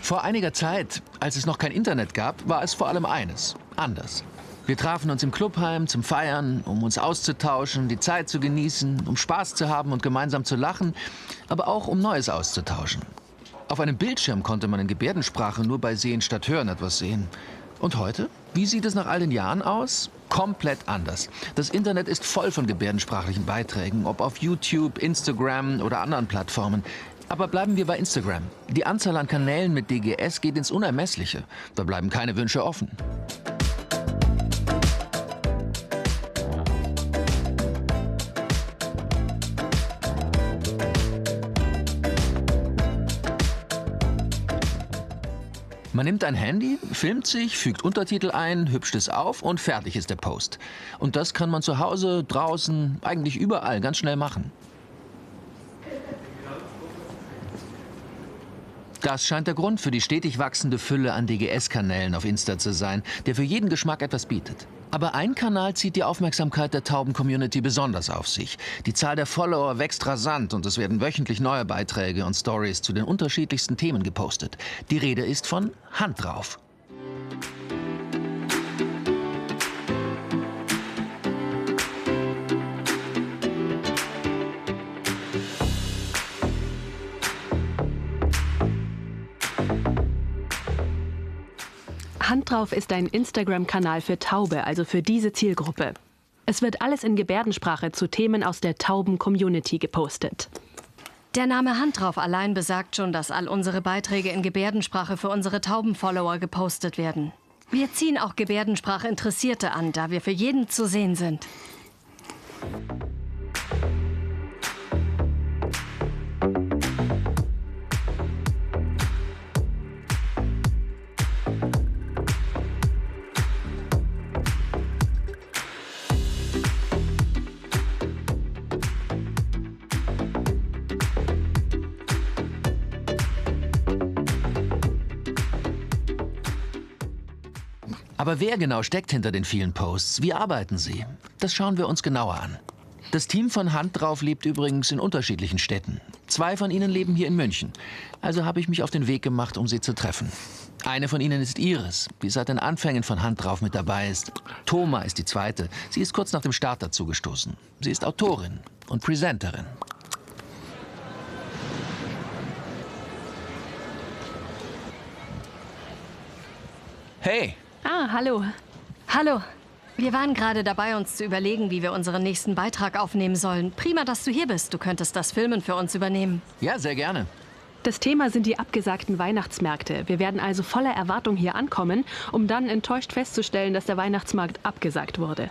Vor einiger Zeit, als es noch kein Internet gab, war es vor allem eines: anders. Wir trafen uns im Clubheim zum Feiern, um uns auszutauschen, die Zeit zu genießen, um Spaß zu haben und gemeinsam zu lachen, aber auch um Neues auszutauschen. Auf einem Bildschirm konnte man in Gebärdensprache nur bei Sehen statt Hören etwas sehen. Und heute? Wie sieht es nach all den Jahren aus? Komplett anders. Das Internet ist voll von gebärdensprachlichen Beiträgen, ob auf YouTube, Instagram oder anderen Plattformen. Aber bleiben wir bei Instagram. Die Anzahl an Kanälen mit DGS geht ins Unermessliche. Da bleiben keine Wünsche offen. Man nimmt ein Handy, filmt sich, fügt Untertitel ein, hübscht es auf und fertig ist der Post. Und das kann man zu Hause, draußen, eigentlich überall ganz schnell machen. Das scheint der Grund für die stetig wachsende Fülle an DGS-Kanälen auf Insta zu sein, der für jeden Geschmack etwas bietet. Aber ein Kanal zieht die Aufmerksamkeit der Tauben-Community besonders auf sich. Die Zahl der Follower wächst rasant und es werden wöchentlich neue Beiträge und Stories zu den unterschiedlichsten Themen gepostet. Die Rede ist von Hand drauf. Hand drauf ist ein Instagram-Kanal für Taube, also für diese Zielgruppe. Es wird alles in Gebärdensprache zu Themen aus der Tauben-Community gepostet. Der Name Hand drauf allein besagt schon, dass all unsere Beiträge in Gebärdensprache für unsere Tauben-Follower gepostet werden. Wir ziehen auch Gebärdensprache-Interessierte an, da wir für jeden zu sehen sind. Aber wer genau steckt hinter den vielen Posts? Wie arbeiten sie? Das schauen wir uns genauer an. Das Team von Hand drauf lebt übrigens in unterschiedlichen Städten. 2 von ihnen leben hier in München. Also habe ich mich auf den Weg gemacht, um sie zu treffen. Eine von ihnen ist Iris, die seit den Anfängen von Hand drauf mit dabei ist. Thoma ist die zweite. Sie ist kurz nach dem Start dazugestoßen. Sie ist Autorin und Presenterin. Hey! Ah, hallo. Hallo. Wir waren gerade dabei, uns zu überlegen, wie wir unseren nächsten Beitrag aufnehmen sollen. Prima, dass du hier bist. Du könntest das Filmen für uns übernehmen. Ja, sehr gerne. Das Thema sind die abgesagten Weihnachtsmärkte. Wir werden also voller Erwartung hier ankommen, um dann enttäuscht festzustellen, dass der Weihnachtsmarkt abgesagt wurde.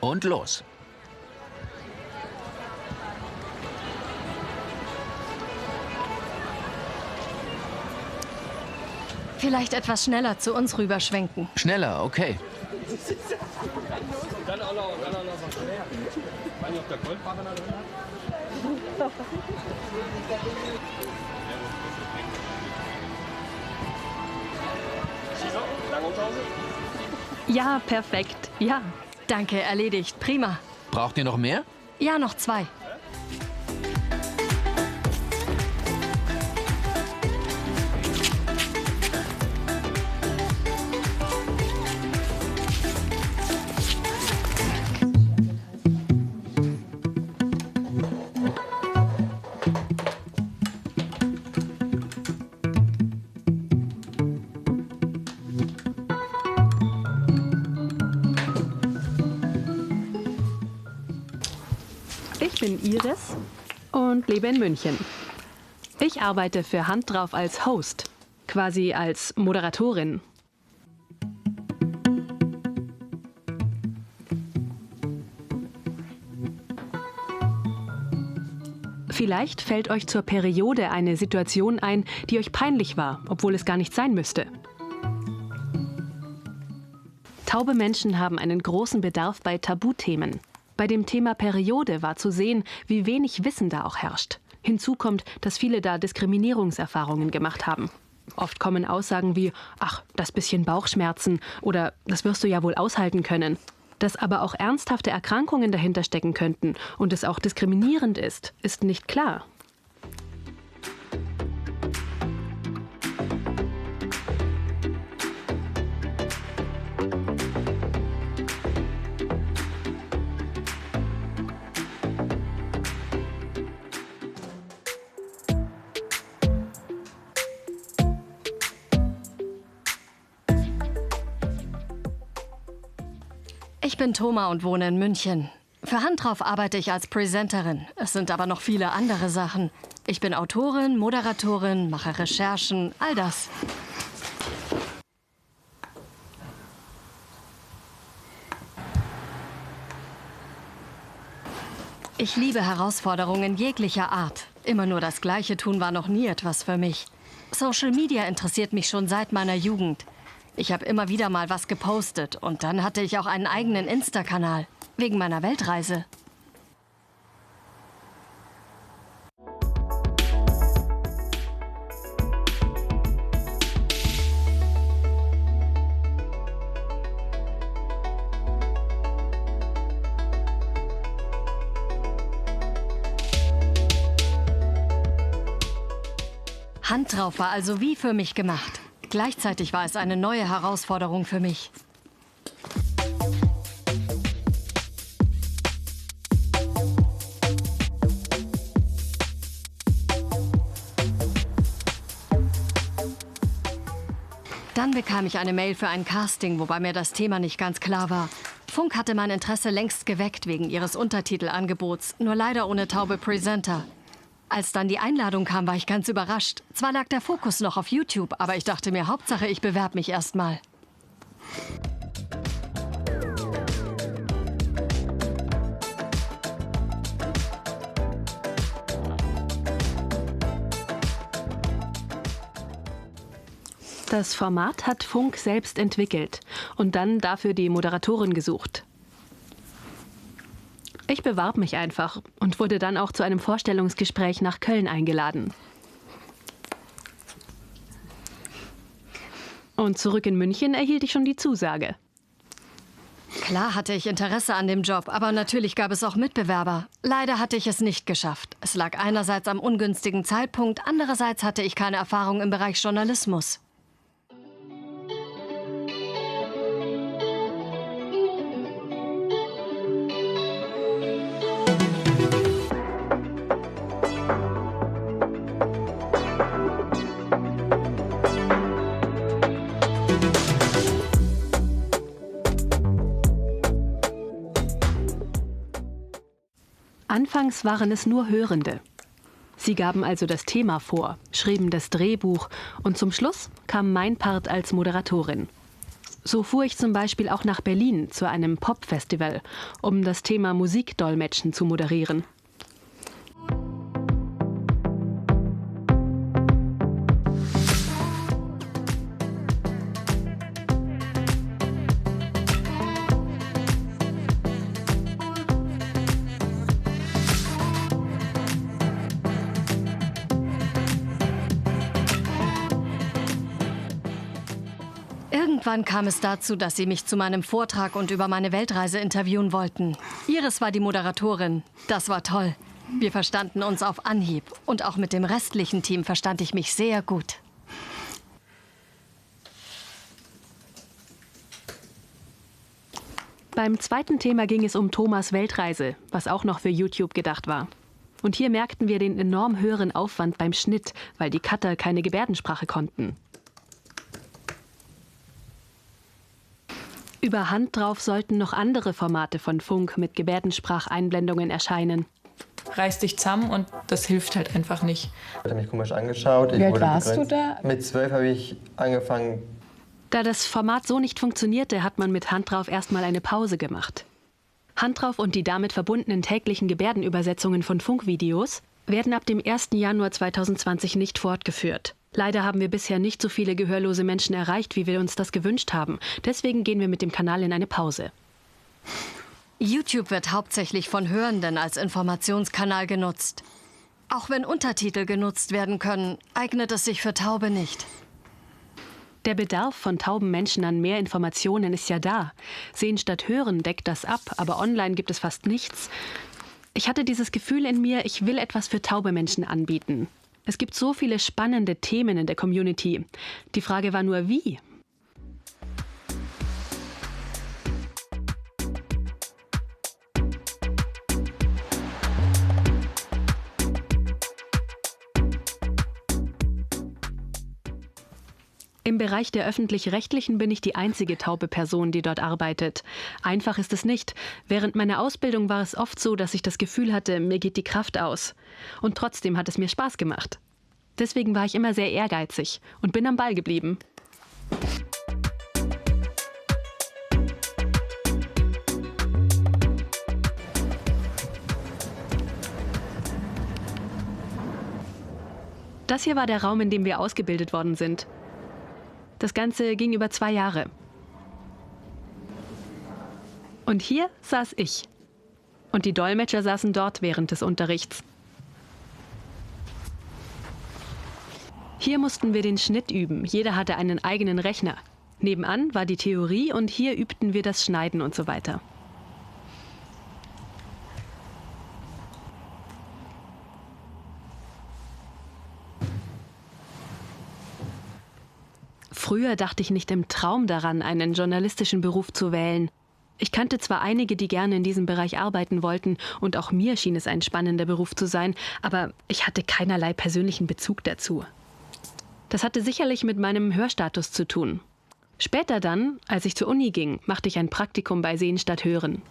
Und los. Vielleicht etwas schneller zu uns rüberschwenken. Schneller, okay. Ja, perfekt. Ja. Danke, erledigt. Prima. Braucht ihr noch mehr? Ja, noch 2. Ich bin Iris und lebe in München. Ich arbeite für Hand drauf als Host, quasi als Moderatorin. Vielleicht fällt euch zur Periode eine Situation ein, die euch peinlich war, obwohl es gar nicht sein müsste. Taube Menschen haben einen großen Bedarf bei Tabuthemen. Bei dem Thema Periode war zu sehen, wie wenig Wissen da auch herrscht. Hinzu kommt, dass viele da Diskriminierungserfahrungen gemacht haben. Oft kommen Aussagen wie, ach, das bisschen Bauchschmerzen oder das wirst du ja wohl aushalten können. Dass aber auch ernsthafte Erkrankungen dahinter stecken könnten und es auch diskriminierend ist nicht klar. Ich bin Thoma und wohne in München. Für Hand drauf arbeite ich als Presenterin. Es sind aber noch viele andere Sachen. Ich bin Autorin, Moderatorin, mache Recherchen, all das. Ich liebe Herausforderungen jeglicher Art. Immer nur das Gleiche tun war noch nie etwas für mich. Social Media interessiert mich schon seit meiner Jugend. Ich habe immer wieder mal was gepostet und dann hatte ich auch einen eigenen Insta-Kanal. Wegen meiner Weltreise. Hand drauf war also wie für mich gemacht. Gleichzeitig war es eine neue Herausforderung für mich. Dann bekam ich eine Mail für ein Casting, wobei mir das Thema nicht ganz klar war. Funk hatte mein Interesse längst geweckt wegen ihres Untertitelangebots, nur leider ohne taube Presenter. Als dann die Einladung kam, war ich ganz überrascht. Zwar lag der Fokus noch auf YouTube, aber ich dachte mir, Hauptsache, ich bewerbe mich erst mal. Das Format hat Funk selbst entwickelt und dann dafür die Moderatorin gesucht. Ich bewarb mich einfach und wurde dann auch zu einem Vorstellungsgespräch nach Köln eingeladen. Und zurück in München erhielt ich schon die Zusage. Klar hatte ich Interesse an dem Job, aber natürlich gab es auch Mitbewerber. Leider hatte ich es nicht geschafft. Es lag einerseits am ungünstigen Zeitpunkt, andererseits hatte ich keine Erfahrung im Bereich Journalismus. Anfangs waren es nur Hörende. Sie gaben also das Thema vor, schrieben das Drehbuch und zum Schluss kam mein Part als Moderatorin. So fuhr ich zum Beispiel auch nach Berlin zu einem Pop-Festival, um das Thema Musikdolmetschen zu moderieren. Irgendwann kam es dazu, dass sie mich zu meinem Vortrag und über meine Weltreise interviewen wollten. Iris war die Moderatorin. Das war toll. Wir verstanden uns auf Anhieb. Und auch mit dem restlichen Team verstand ich mich sehr gut. Beim zweiten Thema ging es um Thomas Weltreise, was auch noch für YouTube gedacht war. Und hier merkten wir den enorm höheren Aufwand beim Schnitt, weil die Cutter keine Gebärdensprache konnten. Über Hand drauf sollten noch andere Formate von Funk mit Gebärdenspracheinblendungen erscheinen. Reiß dich zusammen und das hilft halt einfach nicht. Ich habe mich komisch angeschaut. Wie alt warst du da? Mit 12 habe ich angefangen. Da das Format so nicht funktionierte, hat man mit Hand drauf erstmal eine Pause gemacht. Hand drauf und die damit verbundenen täglichen Gebärdenübersetzungen von Funkvideos werden ab dem 1. Januar 2020 nicht fortgeführt. Leider haben wir bisher nicht so viele gehörlose Menschen erreicht, wie wir uns das gewünscht haben. Deswegen gehen wir mit dem Kanal in eine Pause. YouTube wird hauptsächlich von Hörenden als Informationskanal genutzt. Auch wenn Untertitel genutzt werden können, eignet es sich für Taube nicht. Der Bedarf von tauben Menschen an mehr Informationen ist ja da. Sehen statt Hören deckt das ab, aber online gibt es fast nichts. Ich hatte dieses Gefühl in mir, ich will etwas für taube Menschen anbieten. Es gibt so viele spannende Themen in der Community. Die Frage war nur, wie? Im Bereich der Öffentlich-Rechtlichen bin ich die einzige taube Person, die dort arbeitet. Einfach ist es nicht. Während meiner Ausbildung war es oft so, dass ich das Gefühl hatte, mir geht die Kraft aus. Und trotzdem hat es mir Spaß gemacht. Deswegen war ich immer sehr ehrgeizig und bin am Ball geblieben. Das hier war der Raum, in dem wir ausgebildet worden sind. Das Ganze ging über 2 Jahre. Und hier saß ich. Und die Dolmetscher saßen dort während des Unterrichts. Hier mussten wir den Schnitt üben. Jeder hatte einen eigenen Rechner. Nebenan war die Theorie und hier übten wir das Schneiden und so weiter. Früher dachte ich nicht im Traum daran, einen journalistischen Beruf zu wählen. Ich kannte zwar einige, die gerne in diesem Bereich arbeiten wollten, und auch mir schien es ein spannender Beruf zu sein, aber ich hatte keinerlei persönlichen Bezug dazu. Das hatte sicherlich mit meinem Hörstatus zu tun. Später dann, als ich zur Uni ging, machte ich ein Praktikum bei Sehen statt Hören.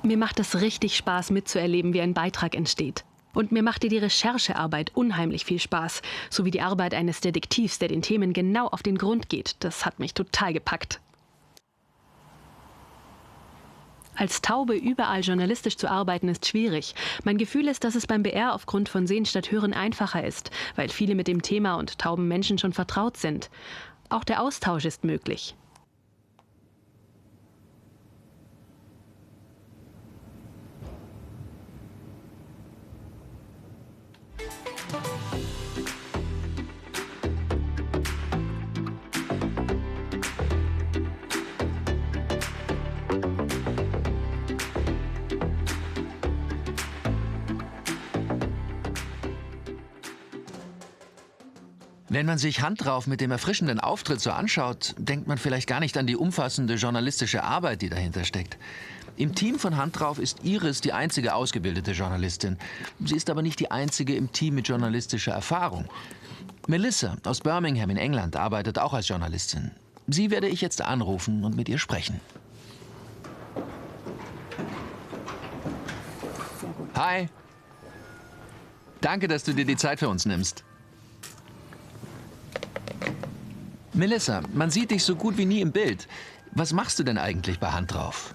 Mir macht es richtig Spaß, mitzuerleben, wie ein Beitrag entsteht. Und mir machte die Recherchearbeit unheimlich viel Spaß, sowie die Arbeit eines Detektivs, der den Themen genau auf den Grund geht. Das hat mich total gepackt. Als Taube überall journalistisch zu arbeiten, ist schwierig. Mein Gefühl ist, dass es beim BR aufgrund von Sehen statt Hören einfacher ist, weil viele mit dem Thema und tauben Menschen schon vertraut sind. Auch der Austausch ist möglich. Wenn man sich Hand drauf mit dem erfrischenden Auftritt so anschaut, denkt man vielleicht gar nicht an die umfassende journalistische Arbeit, die dahinter steckt. Im Team von Hand drauf ist Iris die einzige ausgebildete Journalistin. Sie ist aber nicht die einzige im Team mit journalistischer Erfahrung. Melissa aus Birmingham in England arbeitet auch als Journalistin. Sie werde ich jetzt anrufen und mit ihr sprechen. Hi. Danke, dass du dir die Zeit für uns nimmst. Melissa, man sieht dich so gut wie nie im Bild. Was machst du denn eigentlich bei Hand drauf?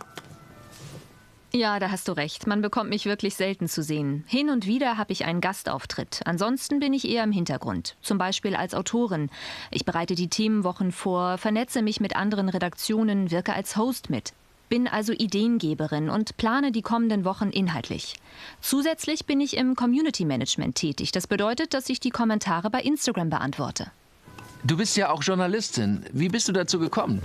Ja, da hast du recht. Man bekommt mich wirklich selten zu sehen. Hin und wieder habe ich einen Gastauftritt. Ansonsten bin ich eher im Hintergrund. Zum Beispiel als Autorin. Ich bereite die Themenwochen vor, vernetze mich mit anderen Redaktionen, wirke als Host mit. Bin also Ideengeberin und plane die kommenden Wochen inhaltlich. Zusätzlich bin ich im Community Management tätig. Das bedeutet, dass ich die Kommentare bei Instagram beantworte. Du bist ja auch Journalistin. Wie bist du dazu gekommen?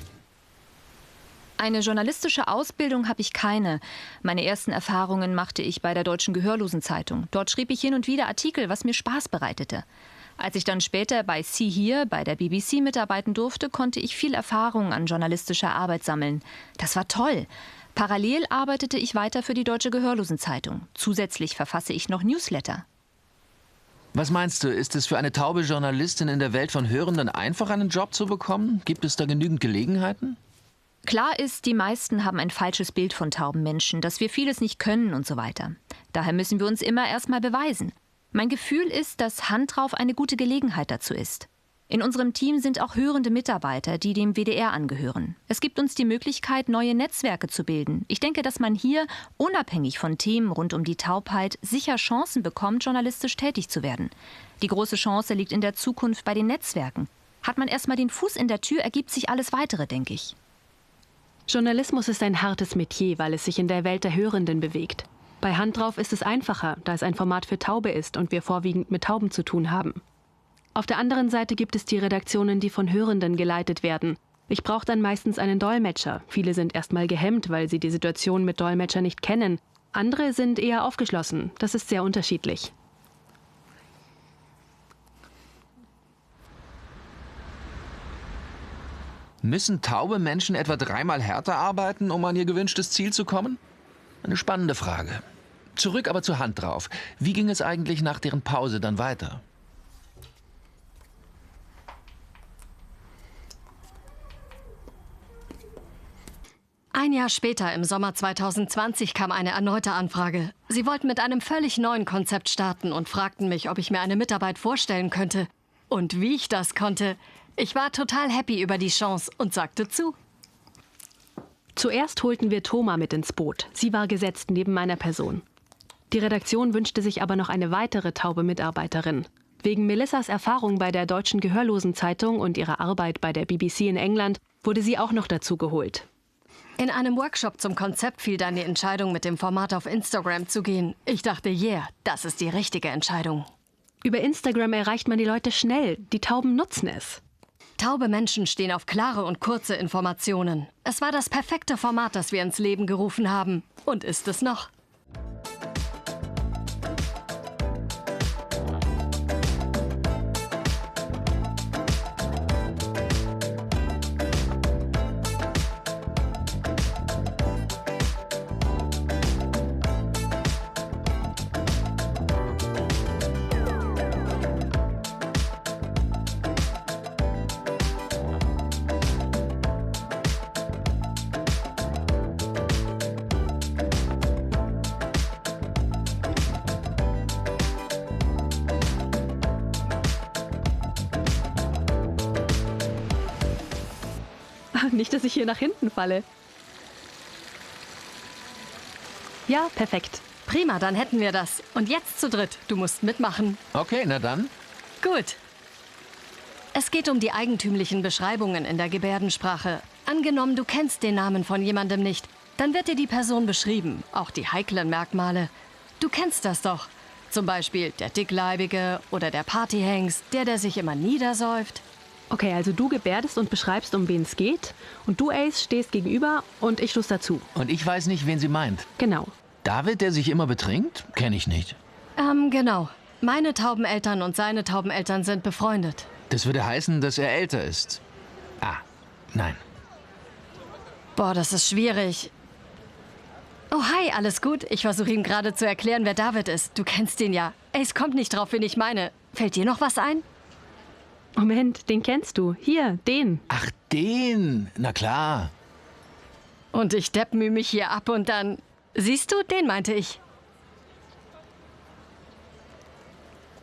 Eine journalistische Ausbildung habe ich keine. Meine ersten Erfahrungen machte ich bei der Deutschen Gehörlosenzeitung. Dort schrieb ich hin und wieder Artikel, was mir Spaß bereitete. Als ich dann später bei See Here, bei der BBC mitarbeiten durfte, konnte ich viel Erfahrung an journalistischer Arbeit sammeln. Das war toll. Parallel arbeitete ich weiter für die Deutsche Gehörlosenzeitung. Zusätzlich verfasse ich noch Newsletter. Was meinst du, ist es für eine taube Journalistin in der Welt von Hörenden einfach, einen Job zu bekommen? Gibt es da genügend Gelegenheiten? Klar ist, die meisten haben ein falsches Bild von tauben Menschen, dass wir vieles nicht können und so weiter. Daher müssen wir uns immer erst mal beweisen. Mein Gefühl ist, dass Hand drauf eine gute Gelegenheit dazu ist. In unserem Team sind auch hörende Mitarbeiter, die dem WDR angehören. Es gibt uns die Möglichkeit, neue Netzwerke zu bilden. Ich denke, dass man hier, unabhängig von Themen rund um die Taubheit, sicher Chancen bekommt, journalistisch tätig zu werden. Die große Chance liegt in der Zukunft bei den Netzwerken. Hat man erst mal den Fuß in der Tür, ergibt sich alles Weitere, denke ich. Journalismus ist ein hartes Metier, weil es sich in der Welt der Hörenden bewegt. Bei Hand drauf ist es einfacher, da es ein Format für Taube ist und wir vorwiegend mit Tauben zu tun haben. Auf der anderen Seite gibt es die Redaktionen, die von Hörenden geleitet werden. Ich brauche dann meistens einen Dolmetscher. Viele sind erstmal gehemmt, weil sie die Situation mit Dolmetscher nicht kennen. Andere sind eher aufgeschlossen. Das ist sehr unterschiedlich. Müssen taube Menschen etwa 3-mal härter arbeiten, um an ihr gewünschtes Ziel zu kommen? Eine spannende Frage. Zurück aber zur Hand drauf. Wie ging es eigentlich nach deren Pause dann weiter? Ein Jahr später, im Sommer 2020, kam eine erneute Anfrage. Sie wollten mit einem völlig neuen Konzept starten und fragten mich, ob ich mir eine Mitarbeit vorstellen könnte. Und wie ich das konnte. Ich war total happy über die Chance und sagte zu. Zuerst holten wir Thoma mit ins Boot. Sie war gesetzt neben meiner Person. Die Redaktion wünschte sich aber noch eine weitere taube Mitarbeiterin. Wegen Melissas Erfahrung bei der Deutschen Gehörlosenzeitung und ihrer Arbeit bei der BBC in England wurde sie auch noch dazu geholt. In einem Workshop zum Konzept fiel dann die Entscheidung, mit dem Format auf Instagram zu gehen. Ich dachte, yeah, das ist die richtige Entscheidung. Über Instagram erreicht man die Leute schnell. Die Tauben nutzen es. Taube Menschen stehen auf klare und kurze Informationen. Es war das perfekte Format, das wir ins Leben gerufen haben. Und ist es noch. Nicht, dass ich hier nach hinten falle. Ja, perfekt. Prima, dann hätten wir das. Und jetzt zu dritt. Du musst mitmachen. Okay, na dann. Gut. Es geht um die eigentümlichen Beschreibungen in der Gebärdensprache. Angenommen, du kennst den Namen von jemandem nicht, dann wird dir die Person beschrieben, auch die heiklen Merkmale. Du kennst das doch. Zum Beispiel der Dickleibige oder der Partyhengst, der sich immer niedersäuft. Okay, also du gebärdest und beschreibst, um wen es geht. Und du, Ace, stehst gegenüber und ich stoß dazu. Und ich weiß nicht, wen sie meint. Genau. David, der sich immer betrinkt? Kenn ich nicht. Genau. Meine Taubeneltern und seine Taubeneltern sind befreundet. Das würde heißen, dass er älter ist. Ah, nein. Boah, das ist schwierig. Oh, hi, alles gut? Ich versuche ihm gerade zu erklären, wer David ist. Du kennst ihn ja. Ace kommt nicht drauf, wen ich meine. Fällt dir noch was ein? Moment, den kennst du. Hier, den. Ach, den. Na klar. Und ich deppmühe mich hier ab und dann... Siehst du, den meinte ich.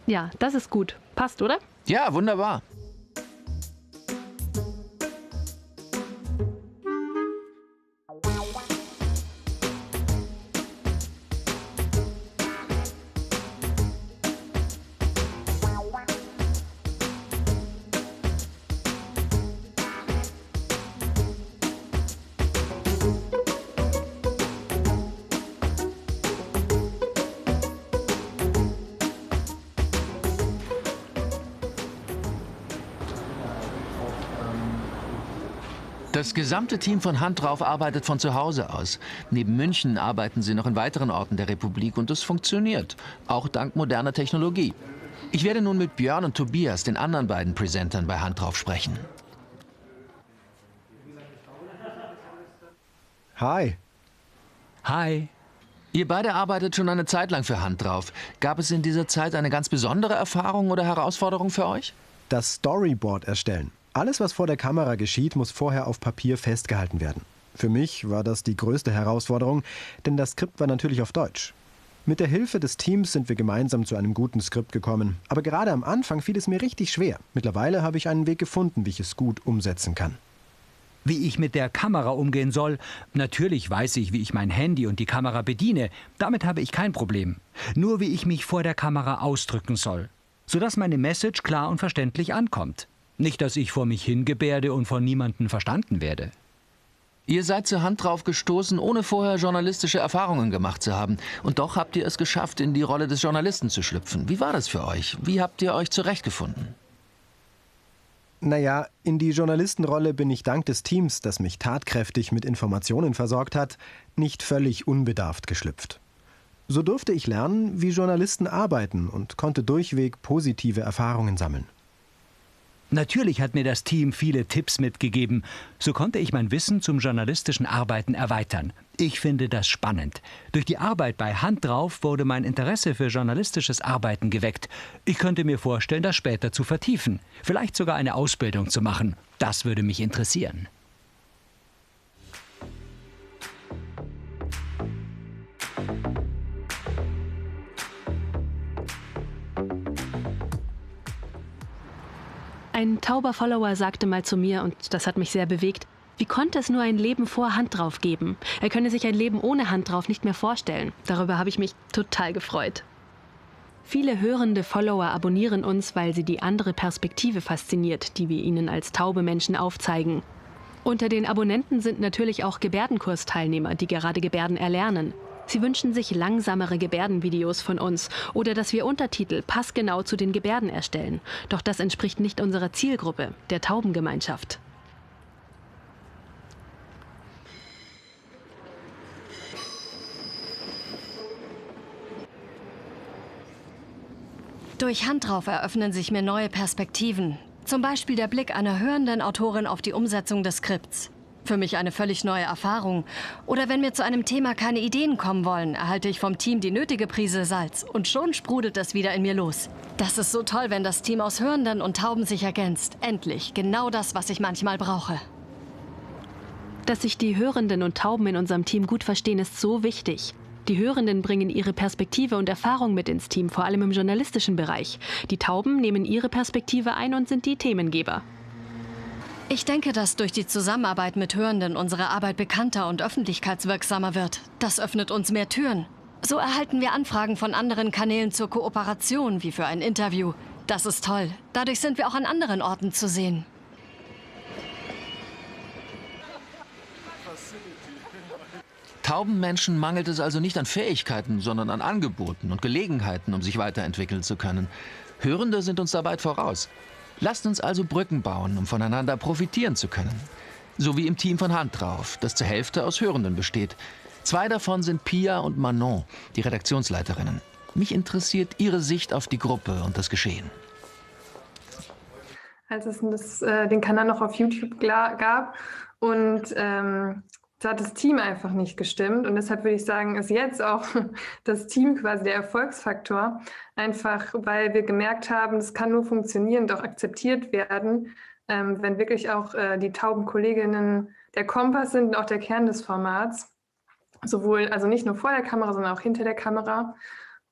Ja, das ist gut. Passt, oder? Ja, wunderbar. Das gesamte Team von Hand drauf arbeitet von zu Hause aus. Neben München arbeiten sie noch in weiteren Orten der Republik und es funktioniert. Auch dank moderner Technologie. Ich werde nun mit Björn und Tobias, den anderen beiden Presentern bei Hand drauf, sprechen. Hi. Hi. Ihr beide arbeitet schon eine Zeit lang für Hand drauf. Gab es in dieser Zeit eine ganz besondere Erfahrung oder Herausforderung für euch? Das Storyboard erstellen. Alles, was vor der Kamera geschieht, muss vorher auf Papier festgehalten werden. Für mich war das die größte Herausforderung, denn das Skript war natürlich auf Deutsch. Mit der Hilfe des Teams sind wir gemeinsam zu einem guten Skript gekommen. Aber gerade am Anfang fiel es mir richtig schwer. Mittlerweile habe ich einen Weg gefunden, wie ich es gut umsetzen kann. Wie ich mit der Kamera umgehen soll? Natürlich weiß ich, wie ich mein Handy und die Kamera bediene. Damit habe ich kein Problem. Nur wie ich mich vor der Kamera ausdrücken soll, sodass meine Message klar und verständlich ankommt. Nicht, dass ich vor mich hingebärde und von niemandem verstanden werde. Ihr seid zur Hand drauf gestoßen, ohne vorher journalistische Erfahrungen gemacht zu haben. Und doch habt ihr es geschafft, in die Rolle des Journalisten zu schlüpfen. Wie war das für euch? Wie habt ihr euch zurechtgefunden? Naja, in die Journalistenrolle bin ich dank des Teams, das mich tatkräftig mit Informationen versorgt hat, nicht völlig unbedarft geschlüpft. So durfte ich lernen, wie Journalisten arbeiten und konnte durchweg positive Erfahrungen sammeln. Natürlich hat mir das Team viele Tipps mitgegeben. So konnte ich mein Wissen zum journalistischen Arbeiten erweitern. Ich finde das spannend. Durch die Arbeit bei Hand drauf wurde mein Interesse für journalistisches Arbeiten geweckt. Ich könnte mir vorstellen, das später zu vertiefen. Vielleicht sogar eine Ausbildung zu machen. Das würde mich interessieren. Ein tauber Follower sagte mal zu mir, und das hat mich sehr bewegt, wie konnte es nur ein Leben vor Hand drauf geben? Er könne sich ein Leben ohne Hand drauf nicht mehr vorstellen. Darüber habe ich mich total gefreut. Viele hörende Follower abonnieren uns, weil sie die andere Perspektive fasziniert, die wir ihnen als taube Menschen aufzeigen. Unter den Abonnenten sind natürlich auch Gebärdenkursteilnehmer, die gerade Gebärden erlernen. Sie wünschen sich langsamere Gebärdenvideos von uns oder dass wir Untertitel passgenau zu den Gebärden erstellen. Doch das entspricht nicht unserer Zielgruppe, der Taubengemeinschaft. Durch Hand drauf eröffnen sich mir neue Perspektiven. Zum Beispiel der Blick einer hörenden Autorin auf die Umsetzung des Skripts. Für mich eine völlig neue Erfahrung. Oder wenn mir zu einem Thema keine Ideen kommen wollen, erhalte ich vom Team die nötige Prise Salz. Und schon sprudelt es wieder in mir los. Das ist so toll, wenn das Team aus Hörenden und Tauben sich ergänzt. Endlich, genau das, was ich manchmal brauche. Dass sich die Hörenden und Tauben in unserem Team gut verstehen, ist so wichtig. Die Hörenden bringen ihre Perspektive und Erfahrung mit ins Team, vor allem im journalistischen Bereich. Die Tauben nehmen ihre Perspektive ein und sind die Themengeber. Ich denke, dass durch die Zusammenarbeit mit Hörenden unsere Arbeit bekannter und öffentlichkeitswirksamer wird. Das öffnet uns mehr Türen. So erhalten wir Anfragen von anderen Kanälen zur Kooperation, wie für ein Interview. Das ist toll. Dadurch sind wir auch an anderen Orten zu sehen. Tauben Menschen mangelt es also nicht an Fähigkeiten, sondern an Angeboten und Gelegenheiten, um sich weiterentwickeln zu können. Hörende sind uns da weit voraus. Lasst uns also Brücken bauen, um voneinander profitieren zu können. So wie im Team von Hand drauf, das zur Hälfte aus Hörenden besteht. 2 davon sind Pia und Manon, die Redaktionsleiterinnen. Mich interessiert ihre Sicht auf die Gruppe und das Geschehen. Als es den Kanal noch auf YouTube gab und da hat das Team einfach nicht gestimmt. Und deshalb würde ich sagen, ist jetzt auch das Team quasi der Erfolgsfaktor. Einfach, weil wir gemerkt haben, es kann nur funktionieren und auch akzeptiert werden, wenn wirklich auch die tauben Kolleginnen der Kompass sind und auch der Kern des Formats. Sowohl, also nicht nur vor der Kamera, sondern auch hinter der Kamera.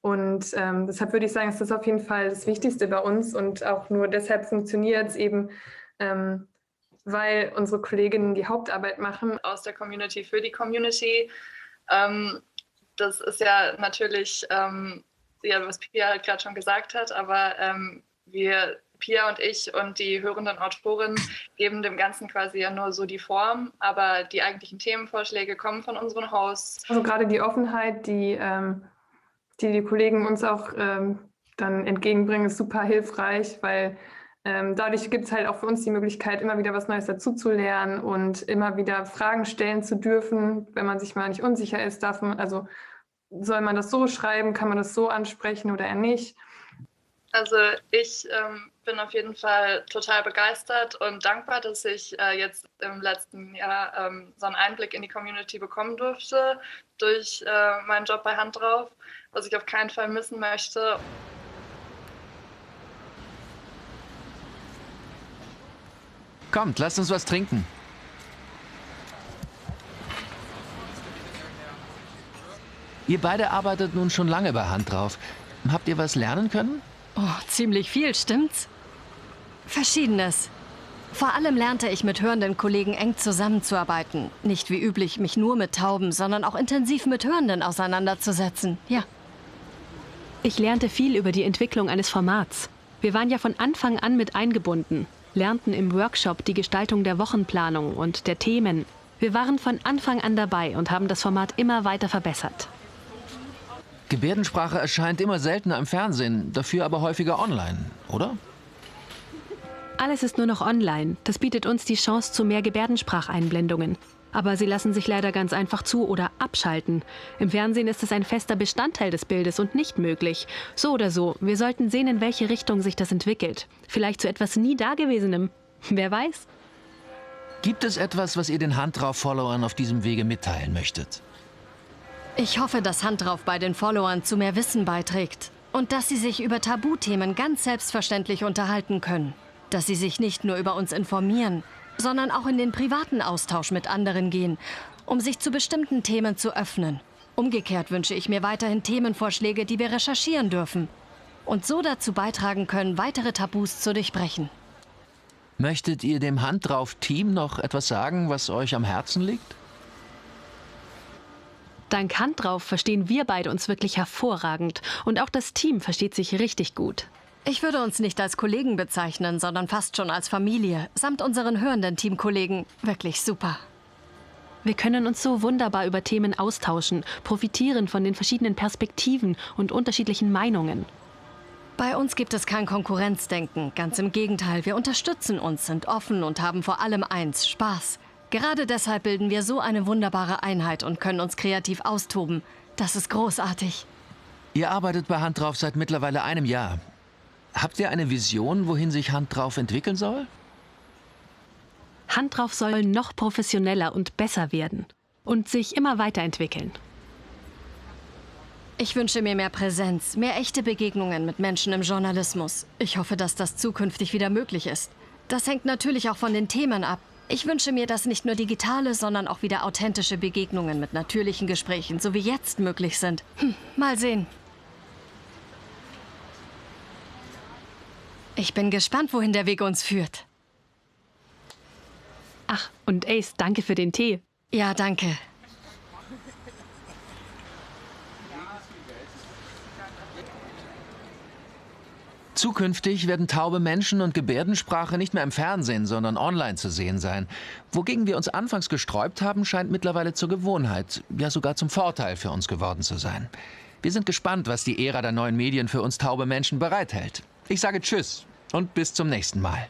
Und deshalb würde ich sagen, ist das auf jeden Fall das Wichtigste bei uns. Und auch nur deshalb funktioniert es eben, weil unsere Kolleginnen die Hauptarbeit machen. Aus der Community für die Community. Das ist ja natürlich, ja, was Pia halt gerade schon gesagt hat, aber Pia und ich und die hörenden Autoren geben dem Ganzen quasi ja nur so die Form, aber die eigentlichen Themenvorschläge kommen von unseren Hosts. Also gerade die Offenheit, die Kollegen uns auch dann entgegenbringen, ist super hilfreich, weil dadurch gibt es halt auch für uns die Möglichkeit, immer wieder was Neues dazuzulernen und immer wieder Fragen stellen zu dürfen, wenn man sich mal nicht unsicher ist, soll man das so schreiben, kann man das so ansprechen oder eher nicht? Also ich bin auf jeden Fall total begeistert und dankbar, dass ich jetzt im letzten Jahr so einen Einblick in die Community bekommen durfte durch meinen Job bei Hand drauf, was ich auf keinen Fall missen möchte. Kommt, lasst uns was trinken. Ihr beide arbeitet nun schon lange bei Hand drauf. Habt ihr was lernen können? Oh, ziemlich viel, stimmt's? Verschiedenes. Vor allem lernte ich mit hörenden Kollegen eng zusammenzuarbeiten. Nicht wie üblich mich nur mit Tauben, sondern auch intensiv mit Hörenden auseinanderzusetzen. Ja. Ich lernte viel über die Entwicklung eines Formats. Wir waren ja von Anfang an mit eingebunden, lernten im Workshop die Gestaltung der Wochenplanung und der Themen. Wir waren von Anfang an dabei und haben das Format immer weiter verbessert. Gebärdensprache erscheint immer seltener im Fernsehen, dafür aber häufiger online, oder? Alles ist nur noch online. Das bietet uns die Chance zu mehr Gebärdenspracheinblendungen. Aber sie lassen sich leider ganz einfach zu- oder abschalten. Im Fernsehen ist es ein fester Bestandteil des Bildes und nicht möglich. So oder so, wir sollten sehen, in welche Richtung sich das entwickelt. Vielleicht zu etwas nie Dagewesenem. Wer weiß? Gibt es etwas, was ihr den Hand drauf-Followern auf diesem Wege mitteilen möchtet? Ich hoffe, dass Hand drauf bei den Followern zu mehr Wissen beiträgt. Und dass sie sich über Tabuthemen ganz selbstverständlich unterhalten können. Dass sie sich nicht nur über uns informieren, sondern auch in den privaten Austausch mit anderen gehen, um sich zu bestimmten Themen zu öffnen. Umgekehrt wünsche ich mir weiterhin Themenvorschläge, die wir recherchieren dürfen und so dazu beitragen können, weitere Tabus zu durchbrechen. Möchtet ihr dem Hand drauf-Team noch etwas sagen, was euch am Herzen liegt? Dank Hand drauf verstehen wir beide uns wirklich hervorragend. Und auch das Team versteht sich richtig gut. Ich würde uns nicht als Kollegen bezeichnen, sondern fast schon als Familie, samt unseren hörenden Teamkollegen. Wirklich super. Wir können uns so wunderbar über Themen austauschen, profitieren von den verschiedenen Perspektiven und unterschiedlichen Meinungen. Bei uns gibt es kein Konkurrenzdenken. Ganz im Gegenteil, wir unterstützen uns, sind offen und haben vor allem eins: Spaß. Gerade deshalb bilden wir so eine wunderbare Einheit und können uns kreativ austoben. Das ist großartig. Ihr arbeitet bei Hand drauf seit mittlerweile einem Jahr. Habt ihr eine Vision, wohin sich Hand drauf entwickeln soll? Hand drauf soll noch professioneller und besser werden und sich immer weiterentwickeln. Ich wünsche mir mehr Präsenz, mehr echte Begegnungen mit Menschen im Journalismus. Ich hoffe, dass das zukünftig wieder möglich ist. Das hängt natürlich auch von den Themen ab. Ich wünsche mir, dass nicht nur digitale, sondern auch wieder authentische Begegnungen mit natürlichen Gesprächen, so wie jetzt, möglich sind. Mal sehen. Ich bin gespannt, wohin der Weg uns führt. Ach, und Ace, danke für den Tee. Ja, danke. Zukünftig werden taube Menschen und Gebärdensprache nicht mehr im Fernsehen, sondern online zu sehen sein. Wogegen wir uns anfangs gesträubt haben, scheint mittlerweile zur Gewohnheit, ja sogar zum Vorteil für uns geworden zu sein. Wir sind gespannt, was die Ära der neuen Medien für uns taube Menschen bereithält. Ich sage Tschüss und bis zum nächsten Mal.